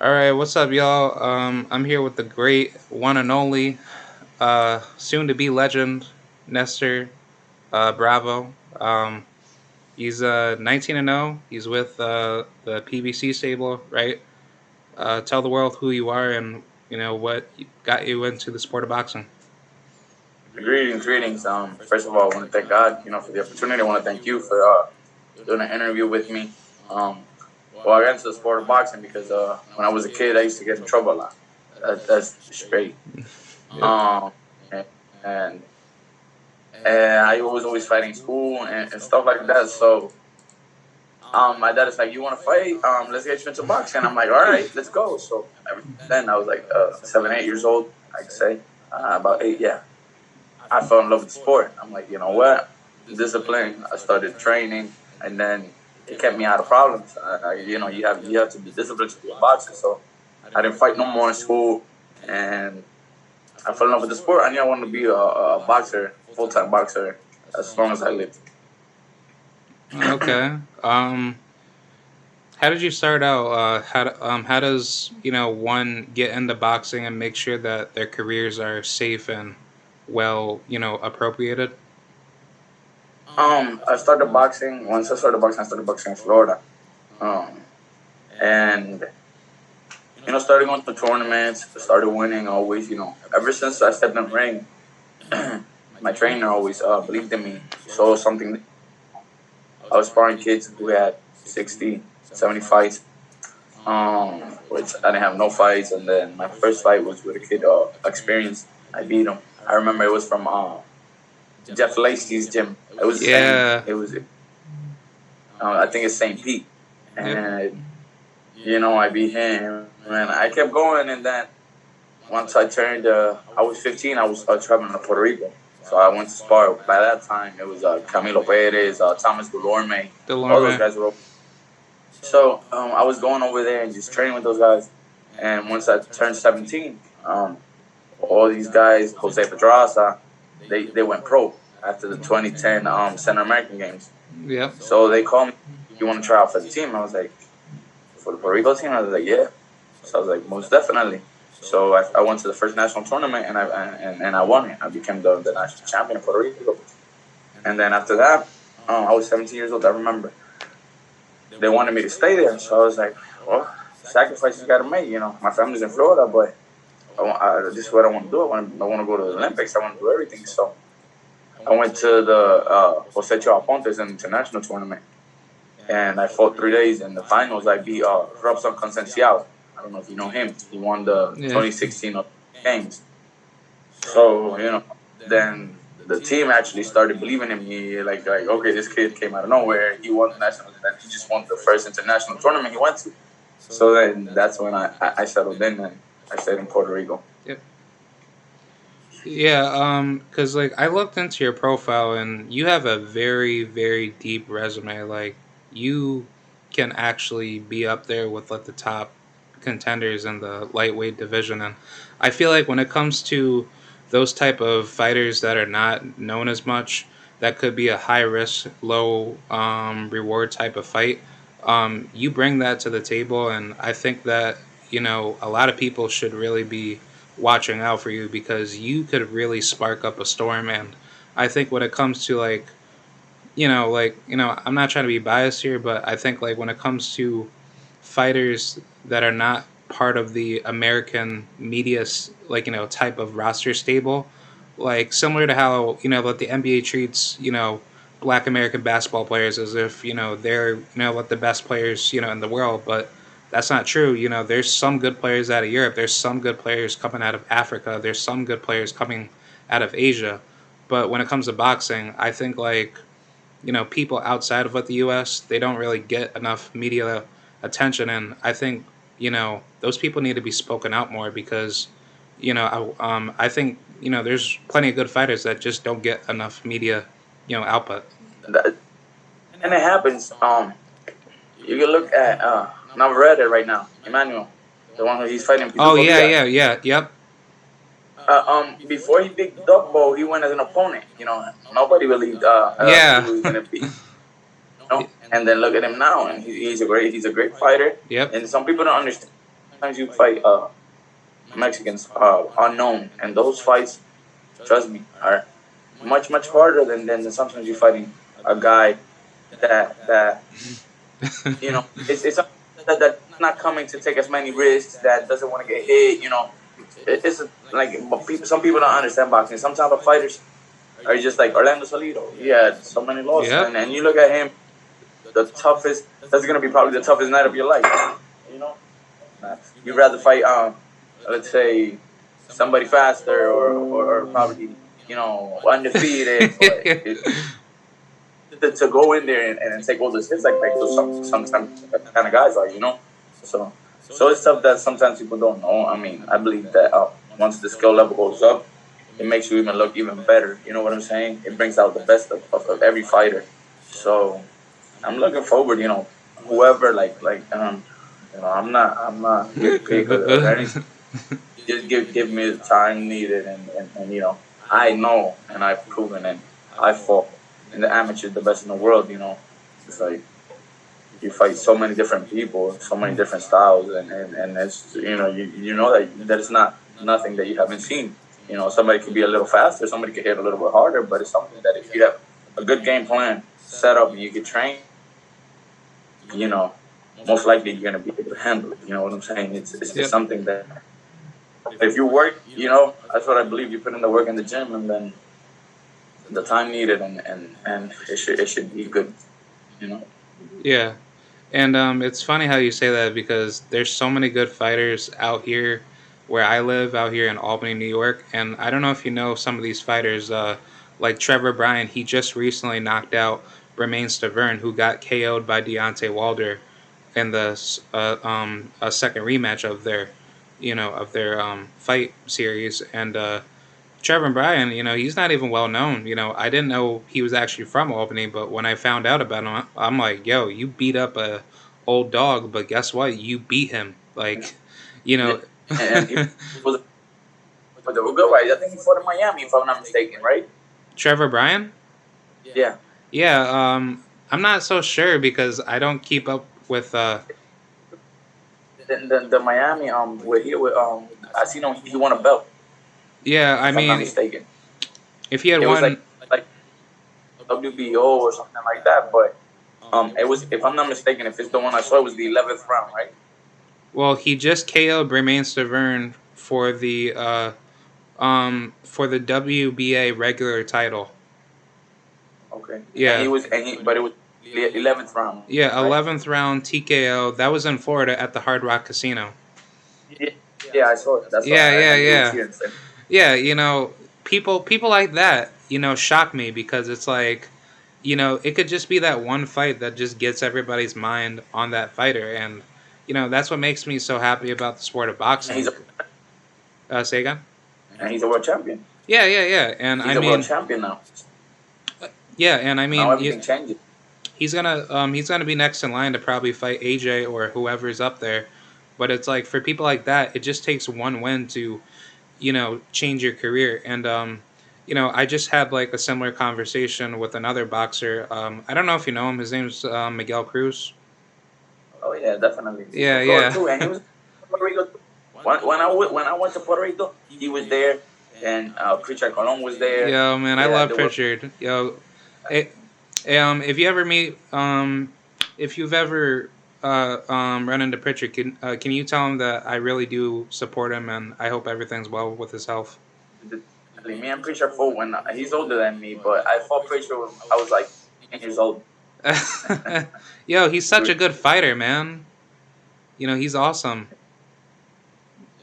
All right, what's up, y'all? I'm here with the great one and only, soon to be legend, Nestor Bravo. He's 19 and 0. He's with the PBC stable, right? Tell the world who you are and what got you into the sport of boxing. Greetings, greetings. First of all, I want to thank God, for the opportunity. I want to thank you for doing an interview with me. I got into the sport of boxing because when I was a kid, I used to get in trouble a lot. That's straight. Yep. Um, and, and I was always fighting school and stuff like that. So my dad is like, "You want to fight? Let's get you into boxing." I'm like, "All right, let's go." So then I was like 7, 8 years old, I could say, about 8, yeah. I fell in love with the sport. I'm like, you know what? Discipline. I started training, and then it kept me out of problems. You have to be disciplined to be a boxer. So I didn't fight no more in school, and I fell in love with the sport. I knew I wanted to be a boxer, full time boxer, as long as I lived. Okay. How did you start out? How does one get into boxing and make sure that their careers are safe and well appropriated? I started boxing. Once I started boxing in Florida. Um, and started going to tournaments, started winning always. Ever since I stepped in the ring, my trainer always believed in me. Saw something. I was sparring kids who had 60, 70 fights, which I didn't have no fights. And then my first fight was with a kid experienced. I beat him. I remember it was from Jeff Lacey's gym. It was the same. Yeah. It was, I think it's St. Pete. Yep. And, I beat him. And I kept going. And then once I was 15, I was traveling to Puerto Rico. So I went to spar. By that time, it was Camilo Perez, Thomas Delorme, all those Delorme. guys were. So I was going over there and just training with those guys. And once I turned 17, all these guys, Jose Pedraza, they went pro after the 2010 Central American Games. Yep. So they called me, "You want to try out for the team?" I was like, "For the Puerto Rico team?" I was like, "Yeah." So I was like, "Most definitely." So I went to the first national tournament and I won it. I became the national champion of Puerto Rico. And then after that, I was 17 years old. I remember they wanted me to stay there, so I was like, "Well, sacrifices got to make." My family's in Florida, but this is what I want to do. I want to go to the Olympics. I want to do everything. So I went to the Jose Aponte's international tournament, and I fought 3 days. In the finals, I beat Robson Concenciao. I don't know if you know him. He won the Yeah. 2016 Games. So then the team actually started believing in me. Like okay, this kid came out of nowhere. He won the national, and then he just won the first international tournament he went to. So then that's when I settled in and I stayed in Puerto Rico. Yep. Yeah. Cause like I looked into your profile and you have a very very deep resume. Like you can actually be up there with like the top contenders in the lightweight division, and I feel like when it comes to those type of fighters that are not known as much, that could be a high risk, low reward type of fight. You bring that to the table, and I think that a lot of people should really be watching out for you because you could really spark up a storm. And I think when it comes to I'm not trying to be biased here, but I think like when it comes to fighters that are not part of the American media type of roster stable, like similar to how what the NBA treats Black American basketball players as if they're what the best players in the world, but that's not true. There's some good players out of Europe. There's some good players coming out of Africa. There's some good players coming out of Asia. But when it comes to boxing, I think like people outside of what the U.S. they don't really get enough media attention, and I think those people need to be spoken out more because I think there's plenty of good fighters that just don't get enough media output. That, and it happens. You can look at Navarrete right now, Emmanuel, the one who he's fighting Oh Pituco yeah, Diaz. yeah, yeah, yep, Before he beat Duckbo, he went as an opponent. Nobody believed he yeah, was gonna be. And then look at him now, and he's a great fighter. yep, And some people don't understand. sometimes you fight Mexicans unknown, and those fights, trust me, are much harder than sometimes you're fighting a guy that it's that's not coming to take as many risks, that doesn't want to get hit. It's like, but some people don't understand boxing. Some type of fighters are just like Orlando Salido. He had so many losses, Yep. and you look at him, the toughest. That's gonna be probably the toughest night of your life. You know, you'd rather fight let's say somebody faster, or probably undefeated, but to go in there and take all those hits like those some kind of guys are. So it's stuff that sometimes people don't know. I mean, I believe that once the skill level goes up, it makes you even look even better. You know what I'm saying? It brings out the best of every fighter. So I'm looking forward. Whoever I'm not getting pick or anything. Just give me the time needed, and I know, and I've proven, and I fought in the amateur the best in the world. It's like you fight so many different people, so many different styles, and it's you know that it's not nothing that you haven't seen. Somebody could be a little faster, somebody could hit a little bit harder, but it's something that if you have a good game plan set up and you can train, you know, most likely you're gonna be able to handle it. You know what I'm saying? It's Yep. something that if you work, that's what I believe. You put in the work in the gym, and then the time needed, and it should be good. You know. Yeah. And it's funny how you say that because there's so many good fighters out here where I live, out here in Albany, New York. And I don't know if you know some of these fighters, like Trevor Bryan. He just recently knocked out Romain Stavern, who got KO'd by Deontay Wilder in the a second rematch of their fight series. And Trevor Bryan, he's not even well known. I didn't know he was actually from Albany, but when I found out about him, I'm like, yo, you beat up a old dog, but guess what? You beat him. Like, you Yeah. know, And he was with the Uruguay, right? I think he fought in Miami, if I'm not mistaken, right? Trevor Bryan? Yeah. Yeah, I'm not so sure because I don't keep up with. The Miami where he I seen him, he won a belt, Yeah, I if I'm not mean, mistaken. if he had It was won, like WBO or something like that, but it was, if I'm not mistaken, if it's the one I saw, it was the 11th round, right? well, he just KO'd Romain Stavern for the WBA regular title. Okay. And Yeah, but it was the 11th round, yeah, right? 11th round TKO. That was in Florida at the Hard Rock Casino. Yeah, yeah, I saw it. That's why Yeah, yeah, I knew it was yeah, here in San. yeah. People like that, shock me because it's like, it could just be that one fight that just gets everybody's mind on that fighter, and that's what makes me so happy about the sport of And he's boxing. a Say again. and he's a world champion. Yeah, yeah, yeah, and He's I a world mean, champion now. yeah, and I Now mean, everything changes. he's gonna be next in line to probably fight AJ or whoever's up there. But it's like for people like that, it just takes one win to change your career. And I just had like a similar conversation with another boxer. I don't know if you know him. His name's Miguel Cruz. Oh yeah, definitely. He's Yeah, from Florida yeah, too, and he was in Puerto Rico too. When I went to Puerto Rico, he was there, and Christian Colon was there. yo, man, I Yeah, love there were. Pritchard. Yo, it, if you ever meet, if you've ever run into Pritchard, can you tell him that I really do support him and I hope everything's well with his health. Me and Preacher fought when he's older than me, but I fought Preacher when I was like 10 years old. Yo, he's such a good fighter, man. He's awesome.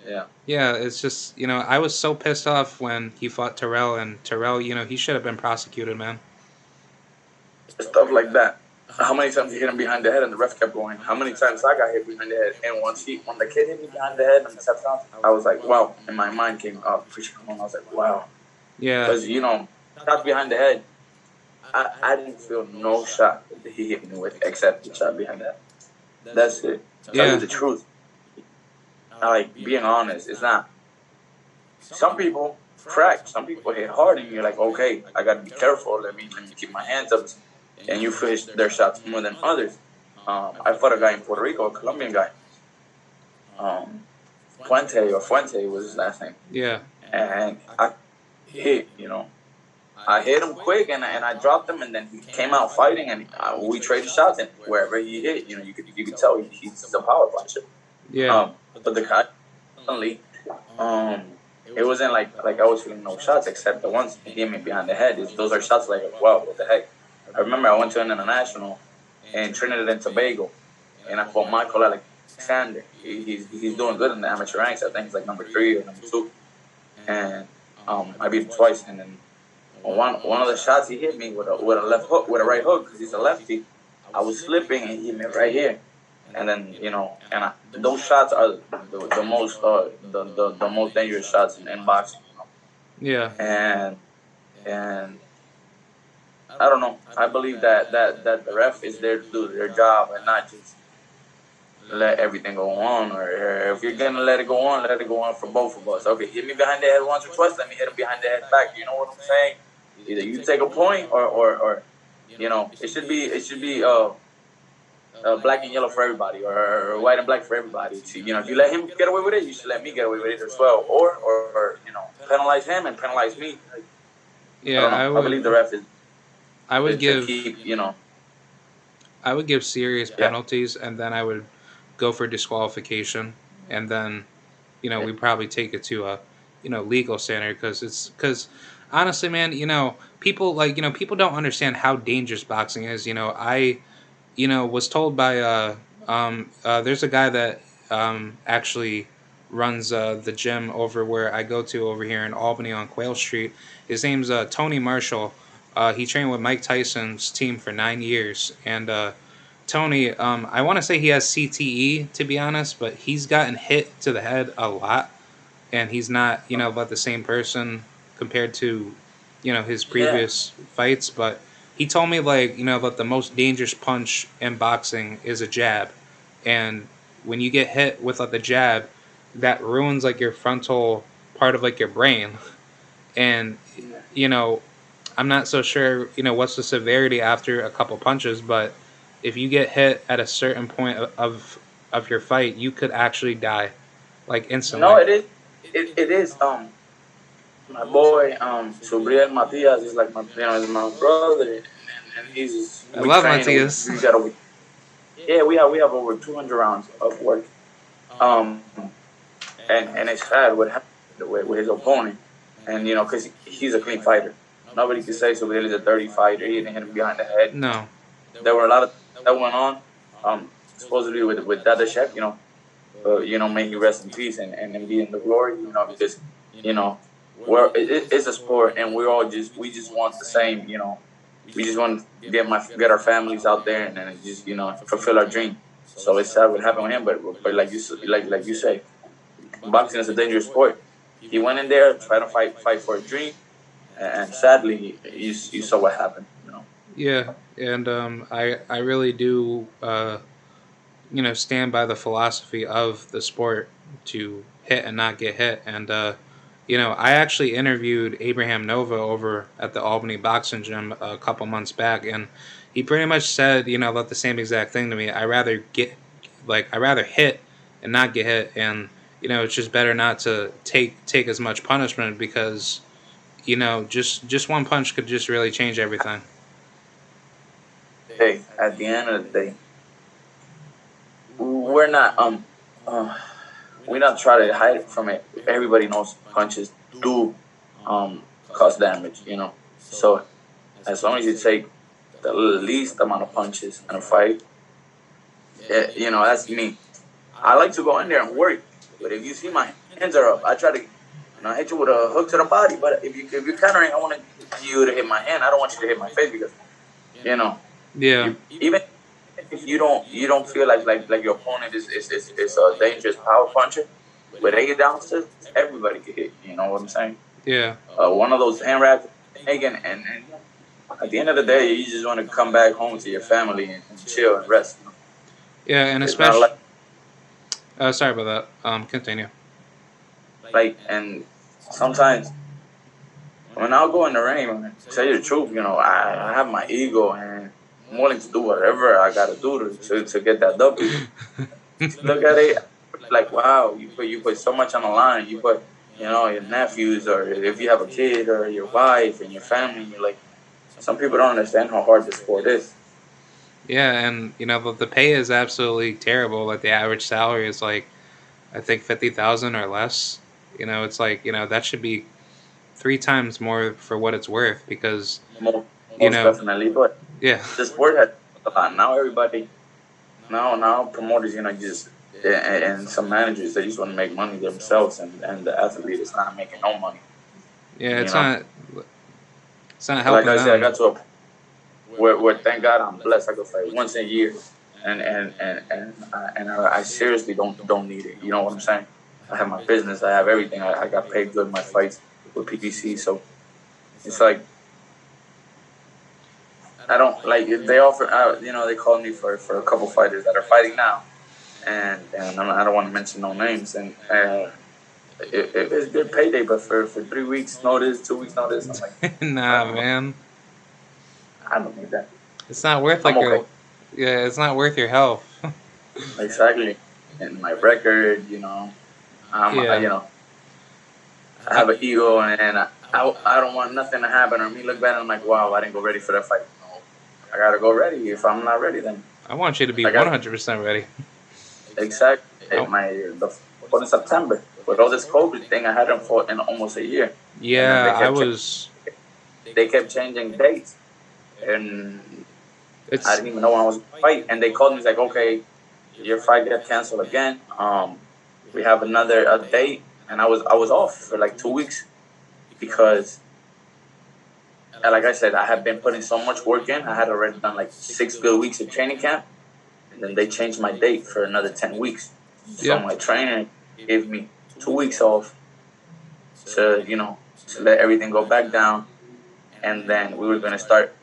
Yeah, Yeah, it's just I was so pissed off when he fought Terrell, and Terrell, he should have been prosecuted, man. stuff like that. How many times he hit him behind the head and the ref kept going? How many times I got hit behind the head? And when the kid hit me behind the head and the steps down, I was like, wow. And my mind came up, Preacher Colon. I was like, wow. Yeah, Because, shots behind the head, I didn't feel no shot that he hit me with except the shot behind the head. That's it. Tell you yeah, the truth. I like being honest. It's not. Some people crack. Some people hit hard, and you're like, okay, I gotta be careful. Let me keep my hands up. And you fish their shots more than others. I fought a guy in Puerto Rico, a Colombian guy. Fuente was his last name, Yeah. and I hit, I hit him quick, and I dropped him, and then he came out fighting, and we traded shots, and wherever he hit, you could tell he's a power puncher. Yeah. But the guy suddenly, it wasn't like I was feeling no shots except the ones he hit me behind the head. Those are shots like, wow, what the heck? I remember I went to an international in Trinidad and Tobago, and I fought Michael Alexander. He's doing good in the amateur ranks. I think he's like number 3 or number 2, and I beat him twice. And then one of the shots he hit me with a left hook, with a right hook, because he's a lefty. I was slipping and he hit me right here. And then those shots are the most the most dangerous shots in boxing. Yeah. And I don't know. I believe that the ref is there to do their job and not just let everything go on. Or if you're gonna let it go on, let it go on for both of us. Okay, hit me behind the head once or twice. Let me hit him behind the head back. You know what I'm saying? Either you take a point, or it should be black and yellow for everybody, or white and black for everybody. So, if you let him get away with it, you should let me get away with it as well, or penalize him and penalize me. Yeah. I don't know. I believe the ref is I would to give. keep I would give serious yeah. penalties, and then I would go for disqualification, and then we probably take it to a legal standard, because honestly, man, people people don't understand how dangerous boxing is. I was told by there's a guy that actually runs the gym over where I go to over here in Albany on Quail Street. His name's Tony Marshall. He trained with Mike Tyson's team for 9 years, and Tony, I want to say he has CTE, to be honest, but he's gotten hit to the head a lot, and he's not about the same person compared to his Yeah. previous fights. But he told me, like, that the most dangerous punch in boxing is a jab, and when you get hit with like the jab, that ruins like your frontal part of like your brain. And you know I'm not so sure what's the severity after a couple punches, but if you get hit at a certain point of your fight, you could actually die, like, No, instantly. it is. It is. My boy, Subriel Matias is like is my brother, and I we love train. Matias. We got over. Yeah, we have over 200 rounds of work. Um, and it's sad what happened with his opponent, and because he's a clean fighter. Nobody can say Subriel is a dirty fighter. He didn't hit him behind the head. No. There were a lot of that went on. Supposedly with Dada Shek, may he rest in peace and be in the glory. Because you know it's a sport, and we just want the same. We just want to get our families out there, and then just fulfill our dream. So it's sad what happened with him, but like you say, boxing is a dangerous sport. He went in there, tried to fight for a dream, and sadly, you saw what happened. Yeah, and I really do stand by the philosophy of the sport to hit and not get hit. And I actually interviewed Abraham Nova over at the Albany Boxing Gym a couple months back, and he pretty much said about the same exact thing to me. I rather hit and not get hit, and it's just better not to take as much punishment, because just one punch could just really change everything. Hey, at the end of the day, we're not uh, we're not trying to hide it from it. Everybody knows punches do cause damage. So as long as you take the least amount of punches in a fight, that's me. I like to go in there and work, but if you see my hands are up, I try to hit you with a hook to the body. But if you're countering, I want you to hit my hand. I don't want you to hit my face, because Yeah. even if you don't feel like your opponent is a dangerous power puncher, but they get downstairs, everybody can hit. You know what I'm saying? Yeah. One of those hand wraps, and at the end of the day, you just want to come back home to your family and chill and rest. Yeah, and It's not especially. Sorry about that. Continue. and sometimes when I go in the ring, man, to tell you the truth, I have my ego, and I'm willing to do whatever I got to do to get that W. Look at it. like wow, you put so much on the line. You put your nephews, or if you have a kid, or your wife and your family. You're like, some people don't understand how hard the sport is. Yeah, and the pay is absolutely terrible. Like the average salary is like I think 50,000 or less. It's like that should be three times more for what it's worth because Most, you most know definitely, but yeah. the sport has a lot now. Everybody now promoters, just and some managers, they just want to make money themselves, and the athlete is not making no money. Yeah, You know, it's not like helping I said, I them. got to a point where thank God I'm blessed. I go fight once a year, and I seriously don't need it. You know what I'm saying? I have my business, I have everything. I got paid good in my fights with PBC, so it's like I don't like they offer. They called me for a couple fighters that are fighting now, and I don't want to mention no names, and it's good payday, but for 3 weeks notice, 2 weeks notice, I'm like, I Nah, don't know, man. I don't need that. It's not worth I'm like okay. your yeah, it's not worth your health. Exactly. And my record, Yeah. I have an ego, and I don't want nothing to happen or me look bad. And I'm like, wow, I didn't go ready for that fight. No, I gotta go ready. If I'm not ready, then I want you to be I got 100% ready. exact Oh, the fought in September with all this COVID thing. I hadn't fought in almost a year, and then yeah, I was they kept changing dates, and I it's didn't even know when I was going to fight. And they called me, like, okay, your fight got canceled again. We have another date, and I was off for like 2 weeks because, like I said, I had been putting so much work in. I had already done like 6 good weeks of training camp, and then they changed my date for another 10 weeks. So yeah. my trainer gave me 2 weeks off to let everything go back down, and then we were going to start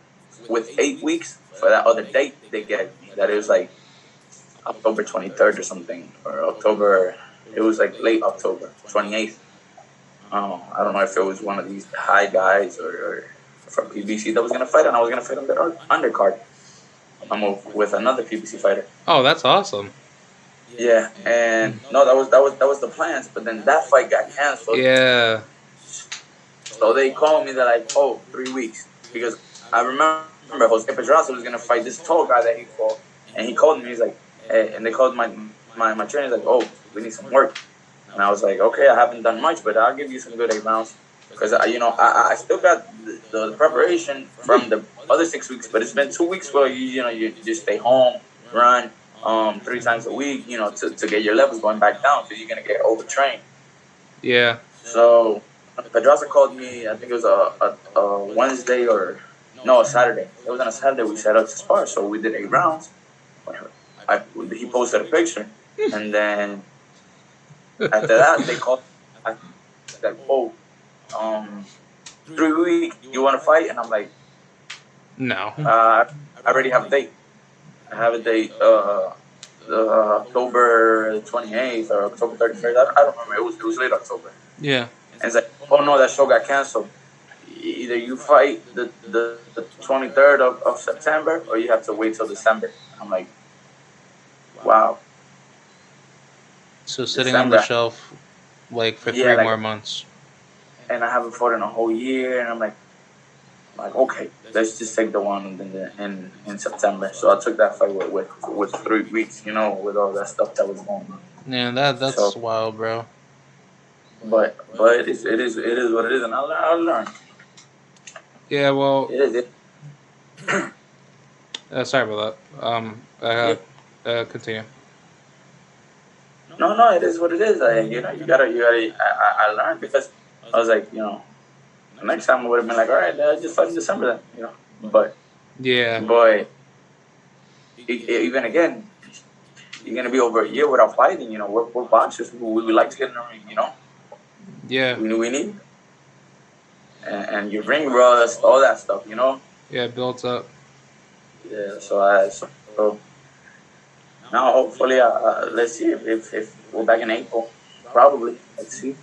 with 8 weeks for that other date they gave me. That it was like October 23rd or something, or October. It was like late October 28th. I don't know if it was one of these high guys or from PBC that was gonna fight, and I was gonna fight on the undercard. With another PBC fighter. Oh, that's awesome. Yeah, and no, that was the plans. But then that fight got canceled, Yeah. so they called me. They're like, "Oh, 3 weeks," because I remember Jose Pedraza was gonna fight this tall guy that he fought, and he called me. He's like, "Hey," and they called my trainer. Like, "Oh, we need some work." And I was like, okay, I haven't done much, but I'll give you some good 8 rounds because I still got the preparation from the other 6 weeks, but it's been 2 weeks where you just stay home, run 3 times a week, to get your levels going back down because you're gonna get overtrained. Yeah. So Pedraza called me. I think it was a Wednesday or no, a Saturday. It was on a Saturday. We set up to spar, so we did 8 rounds. He posted a picture, and then after that they called. I like, oh, 3 week, you want to fight? And I'm like, No. I already have a date. I have a date, October 28th or October 31st. I don't remember. It was late October. Yeah. And it's like, oh no, that show got canceled. Either you fight the 23rd of September, or you have to wait till December. I'm like, wow, So sitting on the December. shelf like for Yeah, three like, more months. and I haven't fought in a whole year, and I'm like, okay, let's just take the one in September. So I took that fight with 3 weeks, with all that stuff that was going on. Yeah, that's So, wild, bro. but it is what it is, and I'll learn. Yeah, well, It is it. sorry about that. Yeah. Continue. No, it is what it is. I learned because I was like, the next time I would have been like, all right, just fight in December then. But Yeah. boy, even again, you're gonna be over a year without fighting. We're boxers. We like to get in the ring. Yeah. We need and your ring rust, all that stuff. Yeah, it builds up. Yeah. So now hopefully, let's see if we're back in April. Probably. Let's see.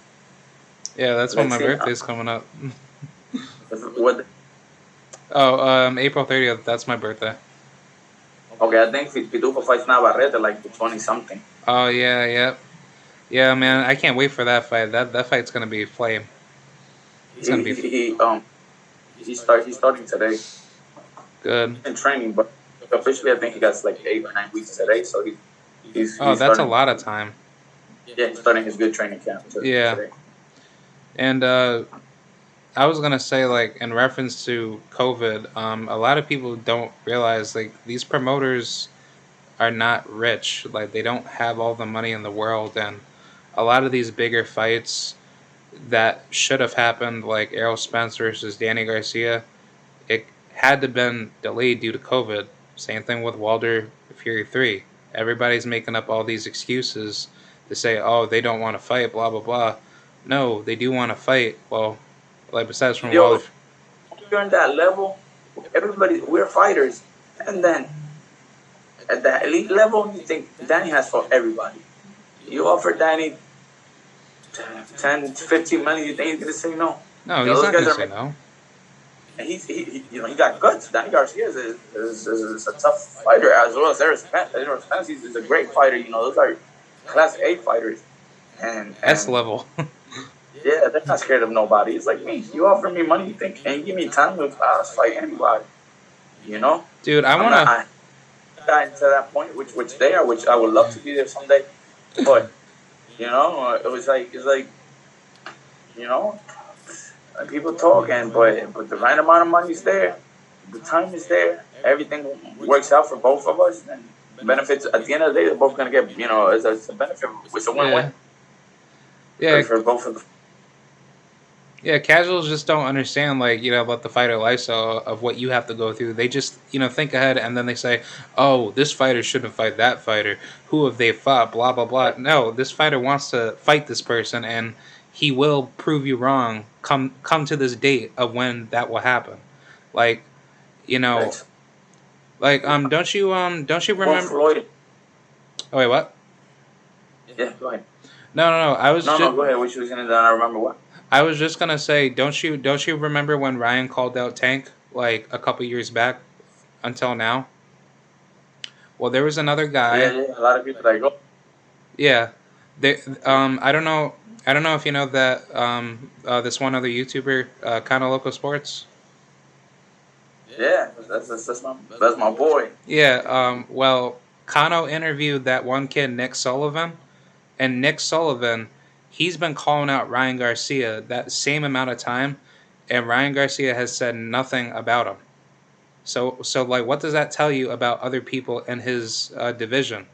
Yeah, that's when Let's my see. birthday's coming up. What? Oh, April 30th. That's my birthday. Okay, I think Pitufo fights Navarrete like the 20 something. Oh yeah, yep. Yeah, man, I can't wait for that fight. That fight's gonna be flame. It's gonna He be he, he um he's starting today. good. He's in training, but officially I think he got like 8 or 9 weeks today. So Oh, he's that's a starting. lot of time. Yeah, he's starting his good training camp Yeah, today. and I was gonna say, like, in reference to COVID, a lot of people don't realize, like, these promoters are not rich. Like, they don't have all the money in the world, and a lot of these bigger fights that should have happened, like Errol Spence versus Danny Garcia, it had to been delayed due to COVID. Same thing with Wilder Fury 3. Everybody's making up all these excuses to say, oh, they don't want to fight, blah blah blah. No, they do want to fight. Well, like, besides from Yo, Wilder. if you're in that level, everybody we're fighters, and then at that elite level, you think Danny has for everybody. You offer Danny 10, 15 million, you think he's gonna say no? No, he's Those not guys gonna are say making. no. And he got guts. Danny Garcia is a tough fighter as well as Eric Spence. Eric Spence is a great fighter. Those are class A fighters, S and level. yeah, they're not scared of nobody. It's like me. You offer me money, you think, and you give me time, I'll fight anybody. You know, Dude, I I'm not. wanna I got to that point, which they are, which I would love to be there someday. But it's like you know, people talk, but the right amount of money is there, the time is there, everything works out for both of us, and benefits at the end of the day, they're both gonna get. It's a benefit. It's a yeah. win-win Yeah, for both of them. yeah, casuals just don't understand, like, about the fighter lifestyle of what you have to go through. They just, think ahead, and then they say, "Oh, this fighter shouldn't fight that fighter. Who have they fought? Blah blah blah." No, this fighter wants to fight this person, and he will prove you wrong. Come to this date of when that will happen. Like, you know, It's like, don't you Well, remember? Floyd. Oh wait, what? Yeah, go ahead. No, no, no. No, no, go ahead. Which was gonna. I remember what. I was just gonna say, don't you remember when Ryan called out Tank, like, a couple years back until now? Well, there was another Yeah, guy. yeah. A lot of people like, oh, Yeah, they, I don't know. I don't know if you know that, this one other YouTuber, kind of local sports. yeah, that's my boy. Yeah. Well, Kano interviewed that one kid, Nick Sullivan, and Nick Sullivan, he's been calling out Ryan Garcia that same amount of time, and Ryan Garcia has said nothing about him. So, like, what does that tell you about other people in his, division?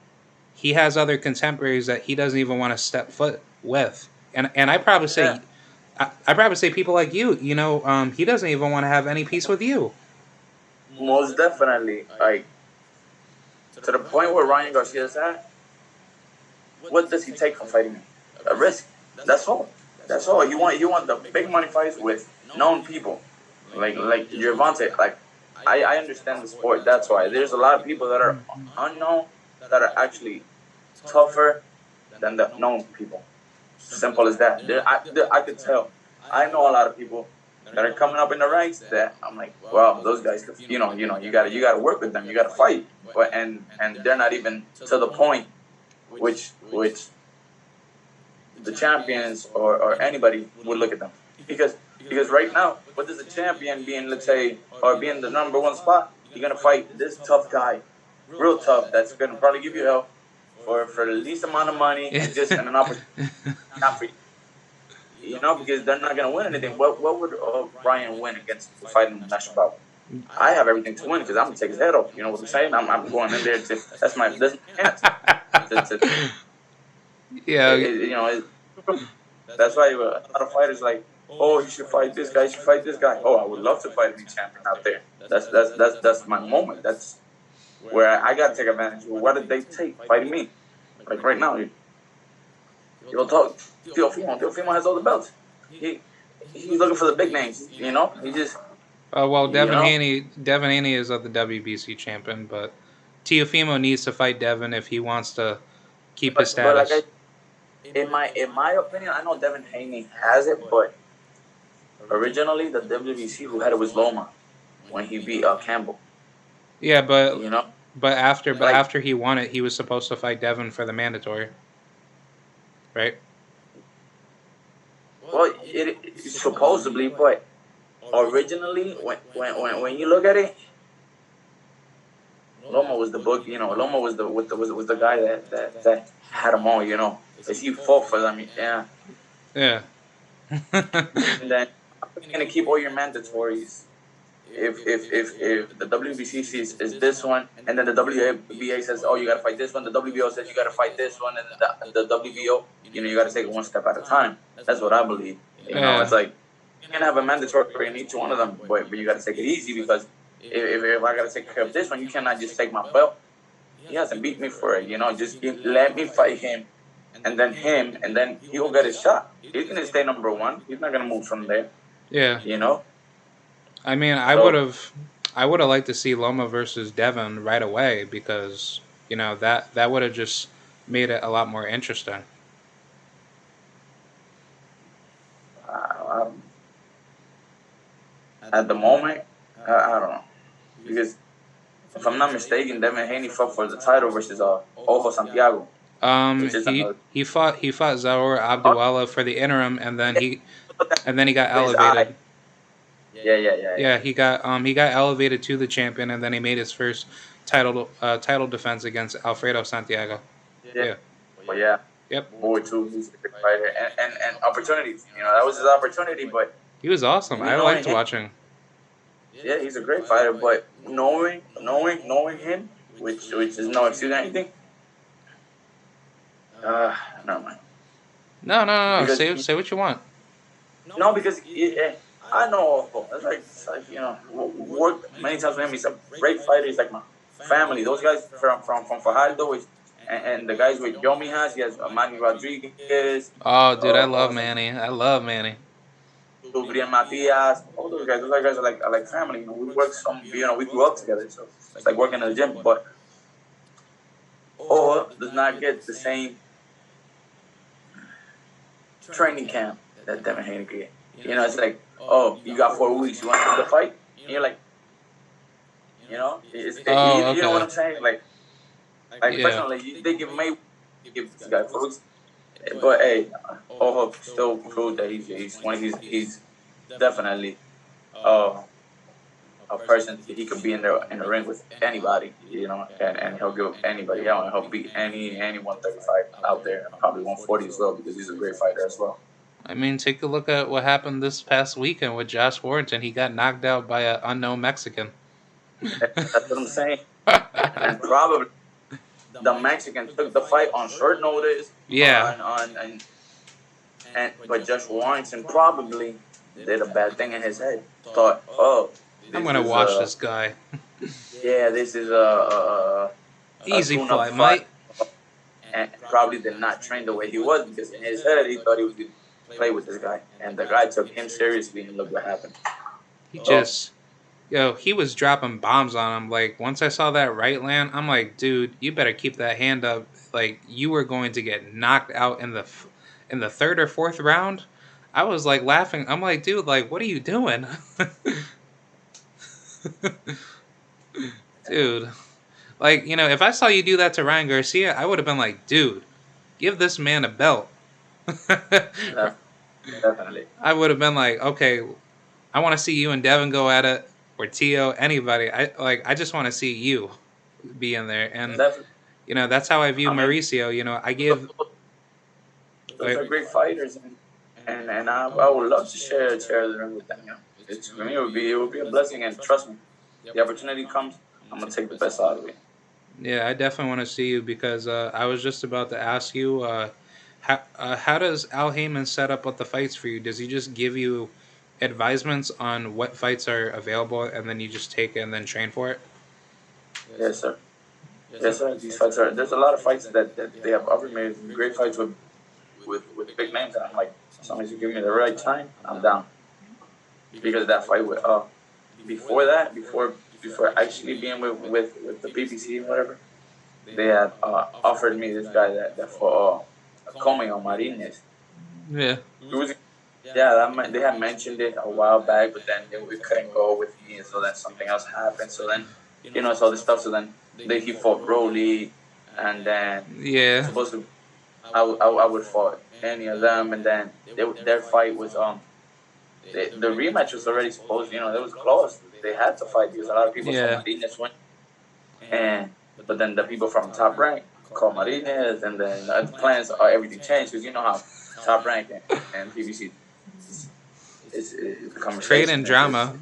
He has other contemporaries that he doesn't even want to step foot with, and I probably Yeah, say, I probably say people like you. He doesn't even want to have any peace with you. most definitely. Like to the point where Ryan Garcia's at. What does he take from fighting me? A risk. That's all. That's all. You want the big money fights with known people, like Gervonta. Like I understand the sport. That's why there's a lot of people that are unknown that are actually tougher than the known people. Simple as that. I could tell. I know a lot of people that are coming up in the ranks that I'm like, well, those guys, you gotta work with them. You gotta fight, but and they're not even to the point which the champions or anybody would look at them because right now, what does the champion being, let's say, or being the number one spot, you're gonna fight this tough guy, real tough, that's gonna probably give you hell for the least amount of money and just an opportunity not for you. Because they're not gonna win anything. What would Ryan win against fighting Nestor Bravo? I have everything to win because I'm gonna take his head off. You know what I'm saying? I'm going in there to that's my chance. Yeah, You know, that's why a lot of fighters like, oh, you should fight this guy, you should fight this guy. Oh, I would love to fight any champion out there. That's my moment. That's where I gotta take advantage. What did they take fighting me? Like right now, you'll talk. Teofimo has all the belts. He's looking for the big names. He just well, you know. Devin Haney is the WBC champion, but Teofimo needs to fight Devin if he wants to keep his But like status. in my opinion, I know Devin Haney has it, but originally the WBC who had it was Loma when he beat Campbell. Yeah, You know, but after like he won it, he was supposed to fight Devin for the mandatory. right? Well, supposedly, but originally, when you look at it, Loma was the book. Loma was was the guy that had them all. Because he fought for them. Yeah, Yeah. and then you're gonna keep all your mandatories. If the WBC is this one, and then the WBA says, oh, you gotta fight this one. The WBO says you gotta fight this one, and the WBO, you gotta take it one step at a time. That's what I believe. It's Yeah. like you can have a mandatory in each one of them, but you gotta take it easy because if I gotta take care of this one, you cannot just take my belt. He hasn't beat me for it. Just let me fight him, and then he'll get his shot. He's gonna stay number one. He's not gonna move from there. Yeah. You know. I mean, So I would have liked to see Loma versus Devin right away because that would have just made it a lot more interesting. uh, at the moment, I don't know because if I'm not mistaken, Devin Haney fought for the title versus Ojo Santiago, which is another. He fought Zaur Oh, Abdullah for the interim, and then yeah, he got with his eye. elevated. Yeah, he got elevated to the champion, and then he made his first title defense against Alfredo Santiago. Yeah. Yeah. But yeah, Yep. boy too, he's a great fighter and opportunities. That was his opportunity. But He was awesome. me I knowing liked him, watching. yeah, he's a great fighter. But knowing him, which is no excuse or anything. Uh, no man, No, no, no, no. because Say what you want. no, because I know it's like worked many times with him. He's a great fighter. He's like my family. Those guys from Fajardo, and the guys with Yomi has. He has Manny Rodriguez, Oh, dude, I love Manny. I love Manny. Gabriel Matias. All those guys. Those guys are like family. We work we grew up together. So it's like working in the gym. But Ola does not get the same training camp that Devin Haney get. It's like, oh, you got 4 weeks. You want to do the fight? And you're like, Oh, you know what okay. I'm saying? Like Yeah. personally, they give this guy 4 weeks, but hey, Oho still proved that he's definitely uh, a person he could be in the ring with anybody, and he'll give anybody hell, and he'll beat any 135 out there, probably 140 as well because he's a great fighter as well. I mean, take a look at what happened this past weekend with Josh Warrington. He got knocked out by an unknown Mexican. That's what I'm saying, and probably the Mexican took the fight on short notice, Yeah. but Josh Warrington probably did a bad thing in his head. Thought, oh, I'm this gonna is watch this guy. this is a Easy tune-up fight, fight, mate. and probably did not train the way he was because in his head he thought he was going to play with this guy, and the guy took him seriously, and look what happened. He So just, he was dropping bombs on him. Like once I saw that right land, I'm like, dude, you better keep that hand up. Like you were going to get knocked out in the third or fourth round. I was like laughing. I'm like, dude, like what are you doing, dude? Like if I saw you do that to Ryan Garcia, I would have been like, dude, give this man a belt. definitely, I would have been like, okay, I want to see you and Devin go at it, or Tio, anybody. I just want to see you be in there, and definitely. that's how I view I mean, Mauricio. I give those like, are great fighters, and I would love to share the ring with them. It's for me, it would be a blessing, and trust me, the opportunity comes, I'm gonna take the best out of it. yeah, I definitely want to see you because I was just about to ask you, how does Al Heyman set up with the fights for you? Does he just give you advisements on what fights are available, and then you just take it and then train for it? Yes, sir. Yes, sir. These fights are. There's a lot of fights that they have offered me. Great fights with big names, and I'm like, as long as you give me the right time, I'm down. Because of that fight with before that, before actually being with the PPC and whatever, they had offered me this guy that for Comey on Marines. Yeah. It was Yeah, they had mentioned it a while back, but then we couldn't go with me, and so then something else happened. So then, it's all this stuff. So then he fought Broly, and then Yeah. supposed to I would fought any of them, and then their fight was the rematch was already supposed. It was close. They had to fight because a lot of people saw Yeah. Martinez win, and but then the people from Top Rank called Martinez, and then the plans everything changed because you know how Top Rank and PBC is the conversation. Creating drama.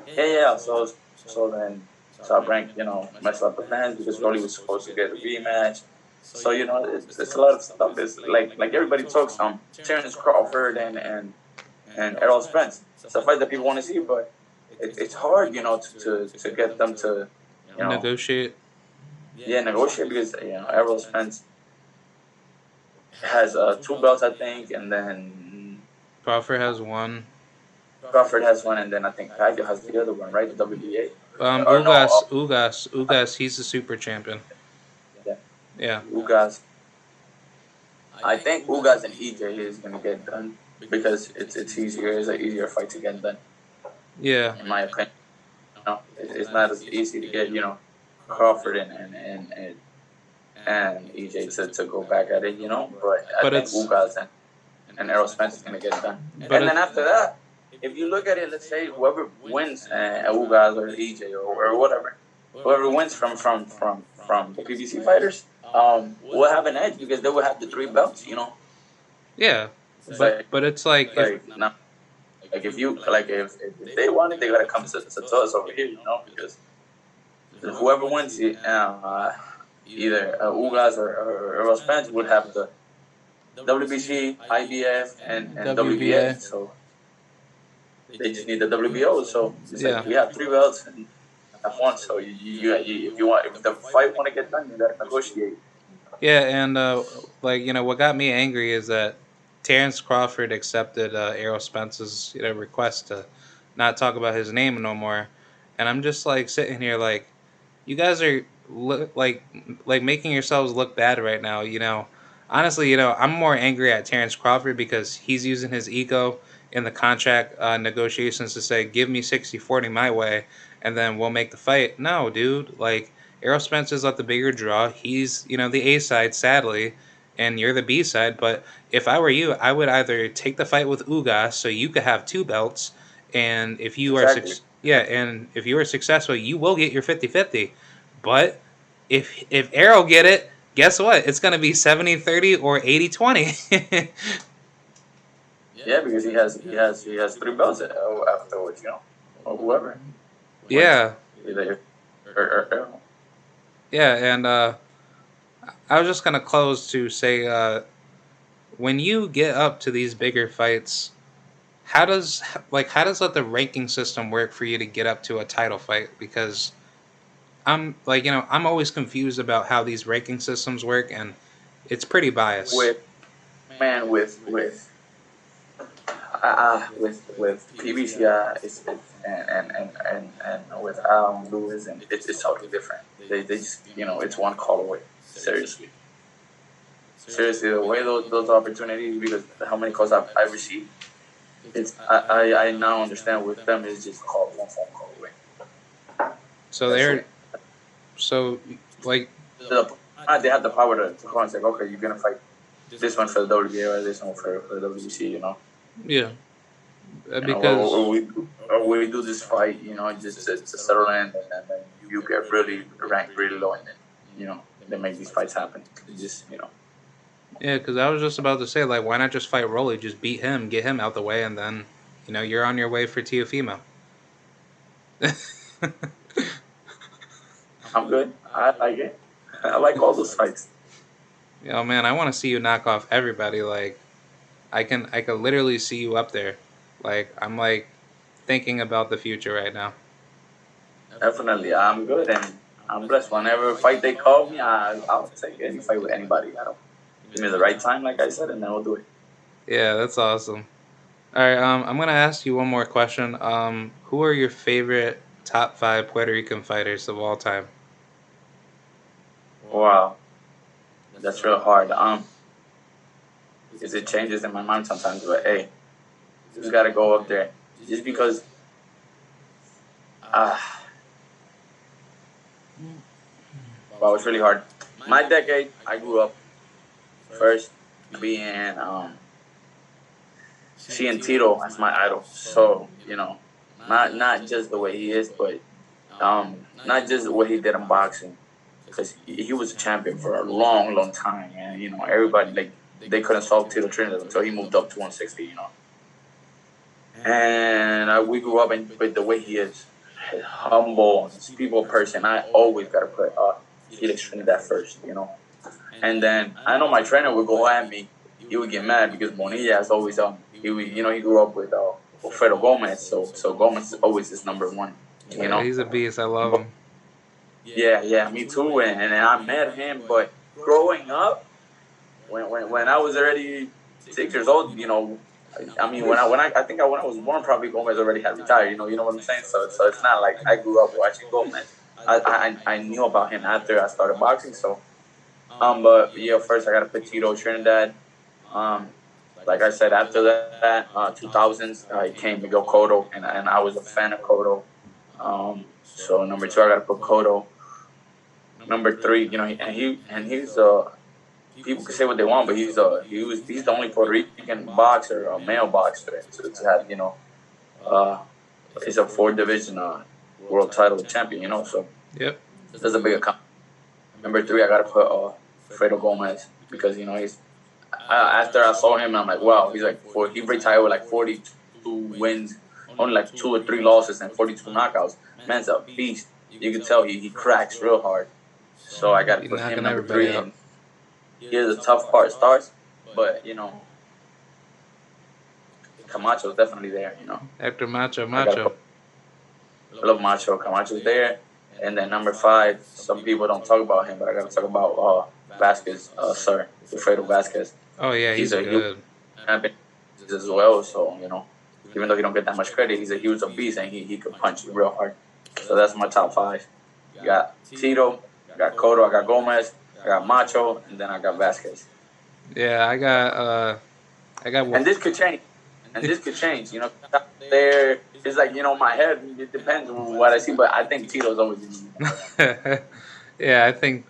Yeah. So then Top Rank messed up the plans because Rolly was supposed to get a rematch. So it's a lot of stuff. It's like everybody talks Terrence Crawford and Errol Spence. It's a fight that people want to see, but it's hard, to get them to, you know, Negotiate. negotiate because Errol Spence has two belts, I think, and then Crawford has one. Crawford has one, and then I think Pacquiao has the other one, right? The WBA or no? Ugas. He's the super champion. Yeah, Yeah. Ugas. I think Ugas and EJ is gonna get done because it's easier. It's an easier fight to get done, Yeah. in my opinion. It's not as easy to get Crawford and EJ to go back at it, But I But think it's Ugas and Errol Spence is gonna get it done. but And it then after that, if you look at it, let's say whoever wins, Ugas or EJ or whatever, whoever wins from the PBC fighters, will have an edge because they will have the three belts. yeah. It's But it's like if now, like if you like if they want it, they gotta come to us over here, because whoever wins it, either Ugas or Errol Spence would have the WBC, IBF, and WBA. WBA. So they just need the WBO. So it's Yeah. like we have three belts and have one. So if you want, if the fight want to get done, you gotta negotiate. Yeah, and what got me angry is that Terrence Crawford accepted Errol Spence's request to not talk about his name no more, and I'm just like sitting here like, you guys are like making yourselves look bad right now. Honestly, I'm more angry at Terrence Crawford because he's using his ego in the contract negotiations to say, give me 60-40 my way, and then we'll make the fight. No, dude, like Errol Spencer's like the bigger draw. He's the A side, sadly, and you're the B side. But if I were you, I would either take the fight with Ugas so you could have two belts, and if you are Exactly. yeah, and if you are successful, you will get your 50-50. But if Arrow get it, guess what? It's going to be 70-30 or 80-20. Yeah, because he has three belts afterwards, or whoever wins. Yeah. Either or. Yeah, and I was just going to close to say when you get up to these bigger fights, how does the ranking system work for you to get up to a title fight? Because I'm always confused about how these ranking systems work, and it's pretty biased. With man with PBC, and with Lewis, and it's totally different. They just it's one call away. Seriously, the way those opportunities, because how many calls I received, I now understand with them is just one phone call away. So That's they're it. so like They have the power to call and say, okay, you're gonna fight this one for the WBA or this one for the WBC. yeah, Or because we do this fight, just to settle in, and then you get really ranked really low, and then they make these fights happen. yeah, because I was just about to say, like, why not just fight Rolly, just beat him, get him out the way, and then you're on your way for Teofimo. I'm good. I like it. I like all those fights. Man, I want to see you knock off everybody. Like, I can literally see you up there. Like, I'm like thinking about the future right now. Definitely, I'm good, and I'm blessed. Whenever fight they call me, I'll take any fight with anybody. I don't give me the right time, like I said, and then we'll do it. Yeah, that's awesome. All right, I'm gonna ask you one more question. Who are your favorite top five Puerto Rican fighters of all time? Wow, that's real hard. Because it changes in my mind sometimes. But hey, just gotta go up there, just because. Uh, wow, it's really hard. My decade, I grew up First, being seeing Tito as my idol. So not just the way he is, but not just what he did in boxing, because he was a champion for a long, long time, and everybody like they couldn't solve Tito Trinidad until he moved up to 160. And we grew up with the way he is, humble, his people person. I always gotta put Felix Trinidad first. And then I know my trainer would go at me. He would get mad because Bonilla is always he would, he grew up with Alfredo Gomez, so Gomez is always his number one. Yeah, he's a beast. I love him. Yeah, me too. And I met him, but growing up, when I was already 6 years old, I mean, when I was born, probably Gomez already had retired. You know what I'm saying? So it's not like I grew up watching Gomez. I knew about him after I started boxing. So but yeah, first I gotta put Tito Trinidad. Like I said, after that, 2000s, came Miguel Cotto, and I was a fan of Cotto. So number two, I gotta put Cotto. Number three, he's people can say what they want, but he's the only Puerto Rican boxer, a male boxer, to have he's a 4 division world title champion. So Yep. that's a big account. Number three, I gotta put Fredo Gomez, because he's after I saw him, I'm like, wow, he retired with like 42 wins, only like 2 or 3 losses and 42 knockouts. Man's a beast. You can tell he cracks real hard. So I gotta He's put him knocking number everybody three. out. And here's the tough part starts, but Camacho's definitely there. Hector Macho. I love Macho. Camacho's there. And then number five, some people don't talk about him, but I gotta talk about Vasquez, sir, Wilfredo Vasquez. Oh yeah, he's He's a huge good. champion as well. So even though he don't get that much credit, he's a beast, and he could punch you real hard. So that's my top five. You got Tito, I got Cotto, I got Gomez, I got Macho, and then I got Vasquez. Yeah, I got And this could change. There it's like my head. It depends on what I see, but I think Tito's always. Yeah, I think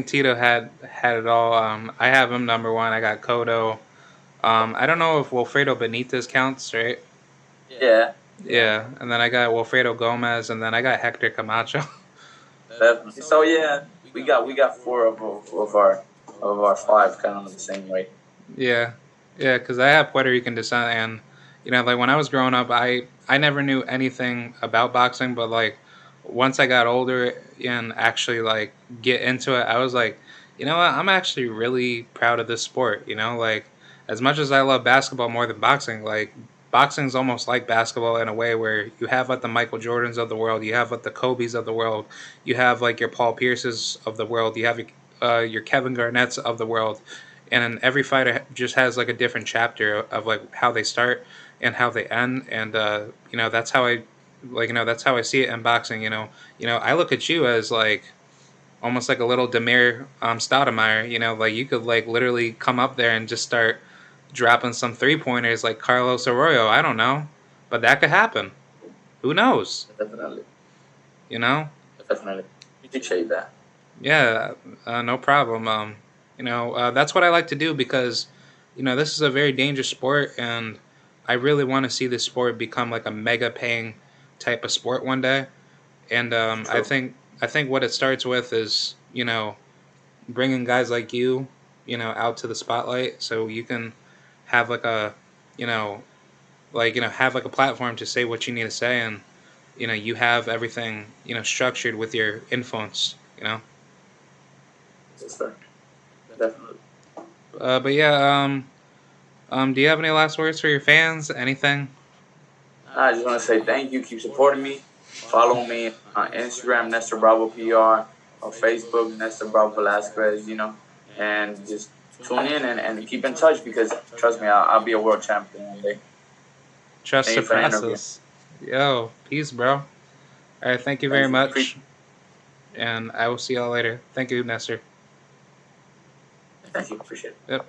Tito had it all. I have him number one. I got Cotto. I don't know if Wilfredo Benitez counts, right? Yeah, Yeah, and then I got Wilfredo Gomez, and then I got Hector Camacho. definitely. So yeah, we got four of our five kind of the same way. Yeah, yeah, because I have Puerto Rican descent, and like when I was growing up, I never knew anything about boxing, but like once I got older and actually like get into it, I was like, you know what, I'm actually really proud of this sport. Like as much as I love basketball more than boxing, like boxing's almost like basketball in a way where you have like the Michael Jordans of the world, you have like the Kobe's of the world, you have like your Paul Pierce's of the world, you have your Kevin Garnett's of the world, and then every fighter just has like a different chapter of like how they start and how they end, and that's how I that's how I see it in boxing. I look at you as like almost like a little Demir Stoudemire. Like you could like literally come up there and just start dropping some 3 pointers like Carlos Arroyo. I don't know, but that could happen. Who knows? Definitely, You know? definitely. Appreciate that. Yeah, no problem. That's what I like to do because, this is a very dangerous sport, and I really want to see this sport become like a mega paying type of sport one day. And I True. think what it starts with is bringing guys like you, out to the spotlight so you can have like a, you know, have like a platform to say what you need to say, and you have everything structured with your influence. Yes, sir. Definitely. But yeah, do you have any last words for your fans? Anything? I just want to say thank you. Keep supporting me. Follow me on Instagram, Nestor Bravo PR, on Facebook, Nestor Bravo Velasquez. And just tune in and keep in touch, because trust me, I'll be a world champion one day. Trust Thank the you for the interview. process. Yo, peace, bro. All right, thank you very Appreciate much, and I will see y'all later. Thank you, Nestor. Thank you. Appreciate it. Yep.